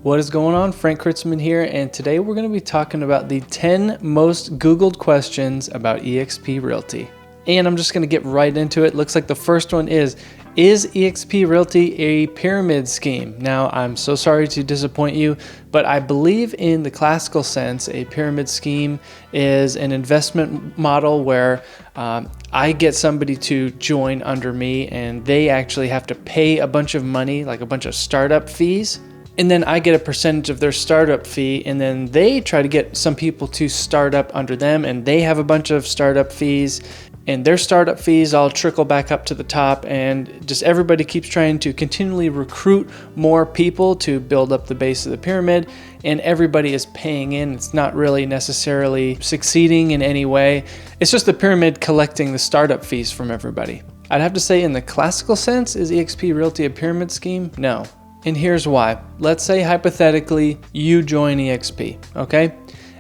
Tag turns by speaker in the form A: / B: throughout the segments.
A: What is going on? Frank Kritzman here, and today we're going to be talking about the 10 most Googled questions about eXp Realty. And I'm just going to get right into it. Looks like the first one is eXp Realty a pyramid scheme? Now, I'm so sorry to disappoint you, but I believe in the classical sense, a pyramid scheme is an investment model where I get somebody to join under me and they actually have to pay a bunch of money, like a bunch of startup fees. And then I get a percentage of their startup fee, and then they try to get some people to start up under them, and they have a bunch of startup fees, and their startup fees all trickle back up to the top, and just everybody keeps trying to continually recruit more people to build up the base of the pyramid, and everybody is paying in. It's not really necessarily succeeding in any way. It's just the pyramid collecting the startup fees from everybody. I'd have to say in the classical sense, is eXp Realty a pyramid scheme? No. And here's why. Let's say hypothetically you join eXp, okay?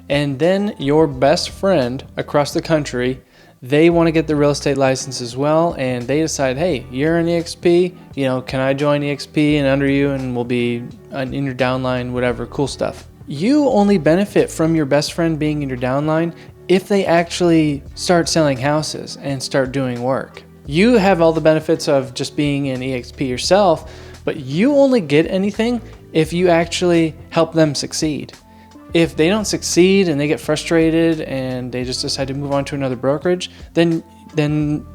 A: And then your best friend across the country, they want to get the real estate license as well, and they decide, hey, you're an eXp, can I join eXp and under you, and we'll be in your downline, whatever, cool stuff. You only benefit from your best friend being in your downline if they actually start selling houses and start doing work. You have all the benefits of just being an eXp yourself, but you only get anything if you actually help them succeed. If they don't succeed and they get frustrated and they just decide to move on to another brokerage, then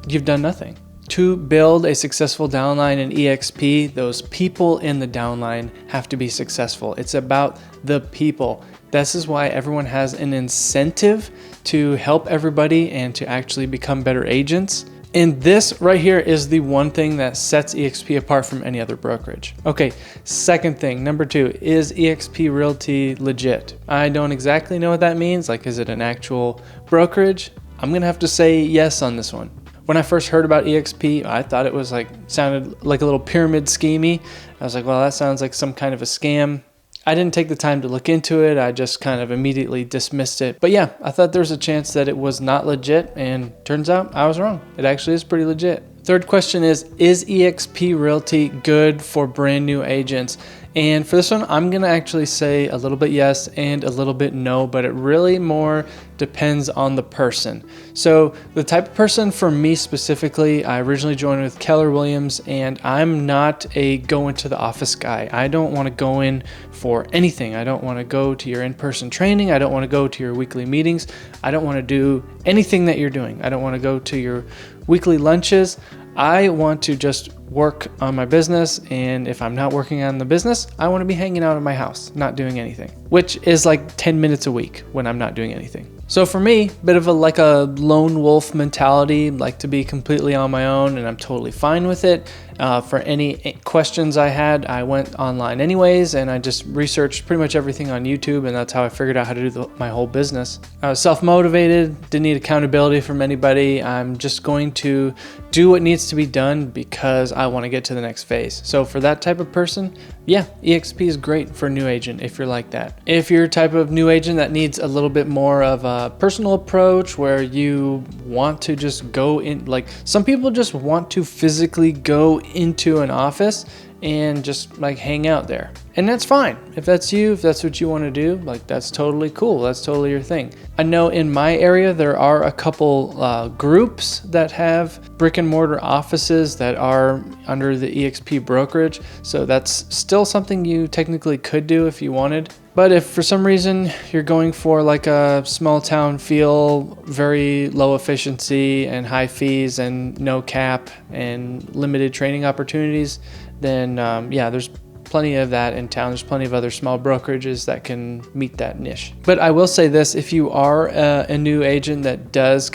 A: you've done nothing. To build a successful downline in eXp, those people in the downline have to be successful. It's about the people. This is why everyone has an incentive to help everybody and to actually become better agents. And this right here is the one thing that sets eXp apart from any other brokerage. Okay, second thing, number 2, is eXp Realty legit? I don't exactly know what that means. Like, is it an actual brokerage? I'm gonna have to say yes on this one. When I first heard about eXp, I thought it was sounded like a little pyramid schemey. I was like, well, that sounds like some kind of a scam. I didn't take the time to look into it. I just kind of immediately dismissed it. But yeah, I thought there was a chance that it was not legit, and turns out I was wrong. It actually is pretty legit. Third question is eXp Realty good for brand new agents? And for this one, I'm gonna actually say a little bit yes and a little bit no, but it really more depends on the person. So the type of person, for me specifically, I originally joined with Keller Williams, and I'm not a go into the office guy. I don't wanna go in for anything. I don't wanna go to your in-person training. I don't wanna go to your weekly meetings. I don't wanna do anything that you're doing. I don't wanna go to your weekly lunches. I want to just work on my business, and if I'm not working on the business, I want to be hanging out in my house, not doing anything, which is like 10 minutes a week when I'm not doing anything. So for me, bit of a lone wolf mentality, like to be completely on my own, and I'm totally fine with it. For any questions I had, I went online anyways, and I just researched pretty much everything on YouTube, and that's how I figured out how to do my whole business. I was self-motivated, didn't need accountability from anybody. I'm just going to do what needs to be done because I want to get to the next phase. So for that type of person, yeah, eXp is great for a new agent if you're like that. If you're a type of new agent that needs a little bit more of a personal approach where you want to just go in, some people just want to physically go into an office and just hang out there. And that's fine. If that's you, if that's what you want to do, that's totally cool. That's totally your thing. I know in my area, there are a couple groups that have brick and mortar offices that are under the eXp brokerage. So that's still something you technically could do if you wanted. But if for some reason you're going for a small town feel, very low efficiency and high fees and no cap and limited training opportunities, then yeah, there's plenty of that in town. There's plenty of other small brokerages that can meet that niche. But I will say this, if you are a new agent that does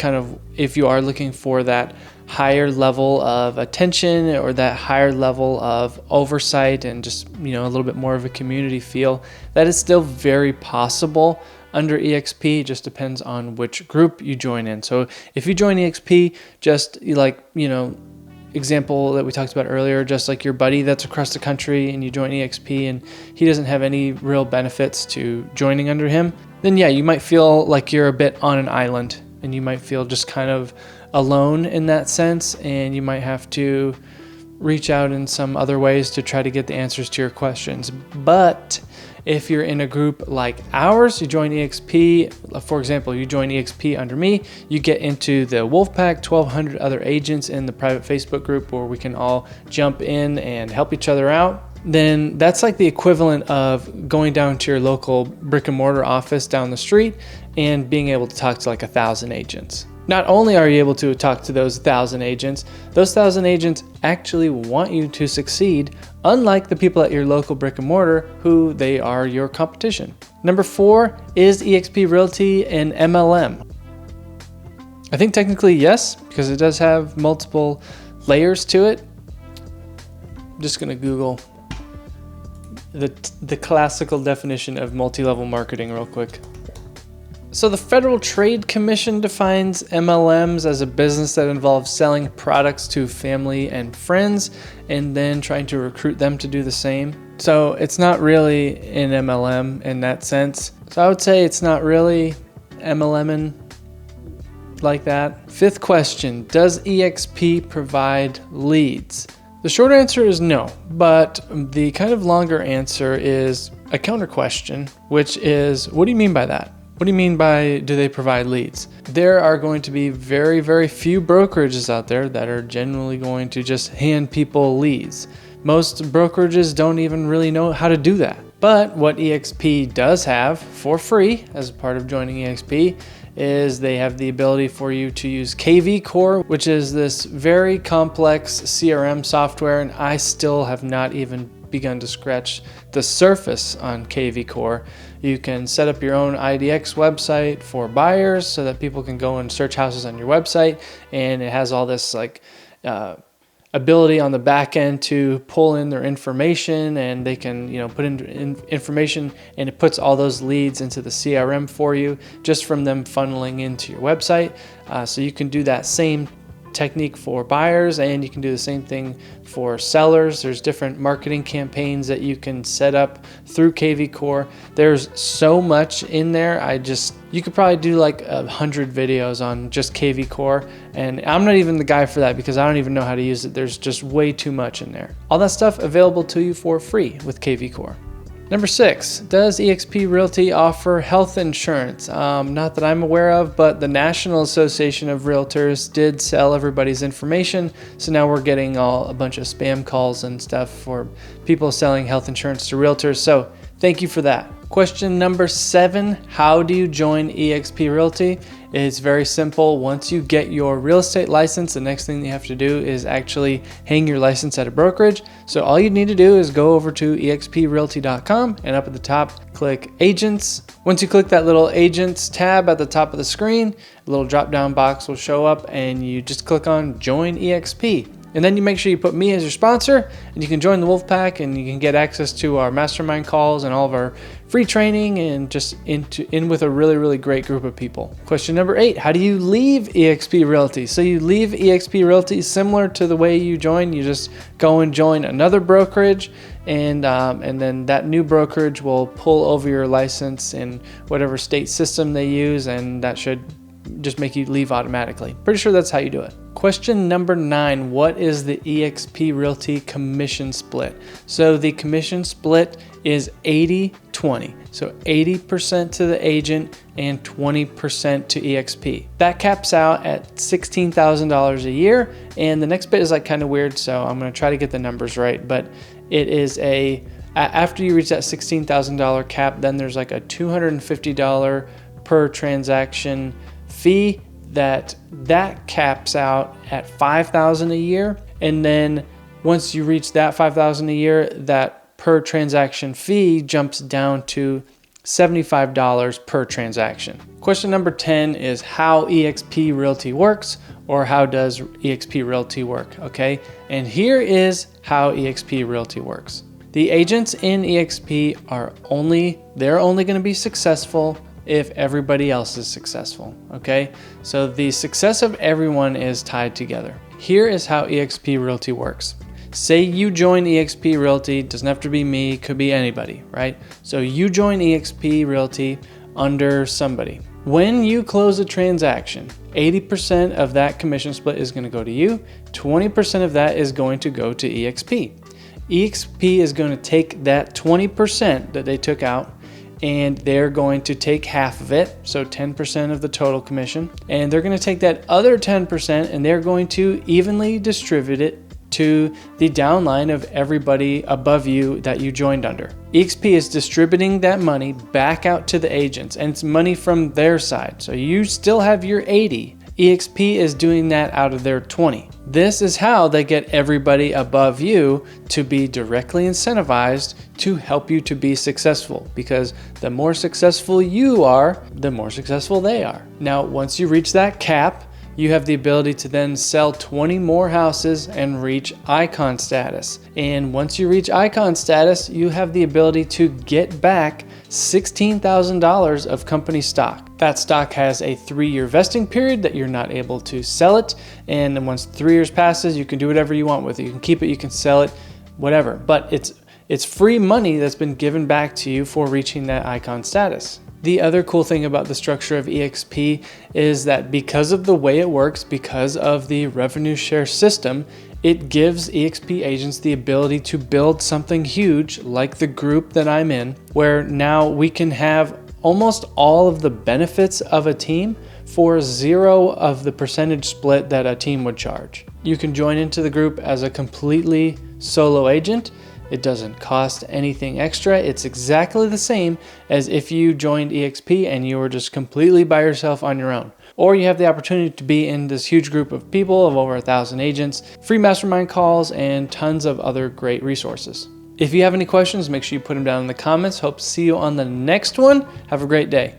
A: if you are looking for that higher level of attention or that higher level of oversight and just, a little bit more of a community feel, that is still very possible under eXp. It just depends on which group you join in. So if you join eXp, just example that we talked about earlier, just like your buddy that's across the country and you join eXp and he doesn't have any real benefits to joining under him, then yeah, you might feel like you're a bit on an island and you might feel just kind of alone in that sense, and you might have to reach out in some other ways to try to get the answers to your questions. But If you're in a group like ours, you join EXP, for example, you join EXP under me, you get into the Wolfpack, 1,200 other agents in the private Facebook group where we can all jump in and help each other out. Then that's like the equivalent of going down to your local brick and mortar office down the street and being able to talk to like 1,000 agents. Not only are you able to talk to those 1,000 agents, those 1,000 agents actually want you to succeed, unlike the people at your local brick and mortar who they are your competition. Number 4, is EXP Realty an MLM? I think technically yes, because it does have multiple layers to it. I'm just gonna Google the classical definition of multi-level marketing real quick. So the Federal Trade Commission defines MLMs as a business that involves selling products to family and friends and then trying to recruit them to do the same. So it's not really an MLM in that sense. So I would say it's not really MLMing like that. 5th question, does EXP provide leads? The short answer is no, but the kind of longer answer is a counter question, which is, what do you mean by that? What do you mean by do they provide leads? There are going to be very, very few brokerages out there that are generally going to just hand people leads. Most brokerages don't even really know how to do that. But what EXP does have for free as a part of joining EXP is they have the ability for you to use KV Core, which is this very complex CRM software, and I still have not even begun to scratch the surface on KV Core. You can set up your own IDX website for buyers so that people can go and search houses on your website, and it has all this like ability on the back end to pull in their information, and they can put in information, and it puts all those leads into the CRM for you just from them funneling into your website. So you can do that same technique for buyers, and you can do the same thing for sellers. There's different marketing campaigns that you can set up through KV Core. There's so much in there. You could probably do like 100 videos on just KV Core, and I'm not even the guy for that because I don't even know how to use it. There's just way too much in there. All that stuff available to you for free with KV Core. Number 6, does EXP Realty offer health insurance? Not that I'm aware of, but the National Association of Realtors did sell everybody's information. So now we're getting a bunch of spam calls and stuff for people selling health insurance to realtors. So thank you for that. Question number 7, how do you join EXP Realty? It's very simple. Once you get your real estate license, the next thing you have to do is actually hang your license at a brokerage. So all you need to do is go over to exprealty.com, and up at the top, click Agents. Once you click that little Agents tab at the top of the screen, a little drop-down box will show up, and you just click on Join EXP. And then you make sure you put me as your sponsor, and you can join the Wolfpack, and you can get access to our mastermind calls and all of our free training, and just in with a really, really great group of people. Question number 8, how do you leave EXP Realty? So you leave EXP Realty similar to the way you join. You just go and join another brokerage, and then that new brokerage will pull over your license in whatever state system they use, and that should just make you leave automatically. Pretty sure that's how you do it. Question number 9, what is the EXP Realty commission split? So the commission split is 80-20. So 80% to the agent and 20% to EXP. That caps out at $16,000 a year. And the next bit is like kind of weird, so I'm going to try to get the numbers right, but it is after you reach that $16,000 cap, then there's like a $250 per transaction fee that caps out at $5,000 a year. And then once you reach that $5,000 a year, that per transaction fee jumps down to $75 per transaction. Question number 10 is how EXP Realty works, or how does EXP Realty work, okay? And here is how EXP Realty works. The agents in EXP they're only going to be successful if everybody else is successful, okay? So the success of everyone is tied together. Here is how EXP Realty works. Say you join EXP Realty, doesn't have to be me, could be anybody, right? So you join EXP Realty under somebody. When you close a transaction, 80% of that commission split is going to go to you, 20% of that is going to go to EXP. EXP is going to take that 20% that they took out, and they're going to take half of it, so 10% of the total commission, and they're going to take that other 10% and they're going to evenly distribute it to the downline of everybody above you that you joined under. EXP is distributing that money back out to the agents, and it's money from their side. So you still have your 80. EXP is doing that out of their 20. This is how they get everybody above you to be directly incentivized to help you to be successful, because the more successful you are, the more successful they are. Now, once you reach that cap, you have the ability to then sell 20 more houses and reach icon status. And once you reach icon status, you have the ability to get back $16,000 of company stock. That stock has a 3-year vesting period that you're not able to sell it. And then once 3 years passes, you can do whatever you want with it. You can keep it, you can sell it, whatever. But it's free money that's been given back to you for reaching that icon status. The other cool thing about the structure of EXP is that because of the way it works, because of the revenue share system, it gives EXP agents the ability to build something huge like the group that I'm in, where now we can have almost all of the benefits of a team for 0 of the percentage split that a team would charge. You can join into the group as a completely solo agent. It doesn't cost anything extra. It's exactly the same as if you joined EXP and you were just completely by yourself on your own. Or you have the opportunity to be in this huge group of people of over 1,000 agents, free mastermind calls, and tons of other great resources. If you have any questions, make sure you put them down in the comments. Hope to see you on the next one. Have a great day.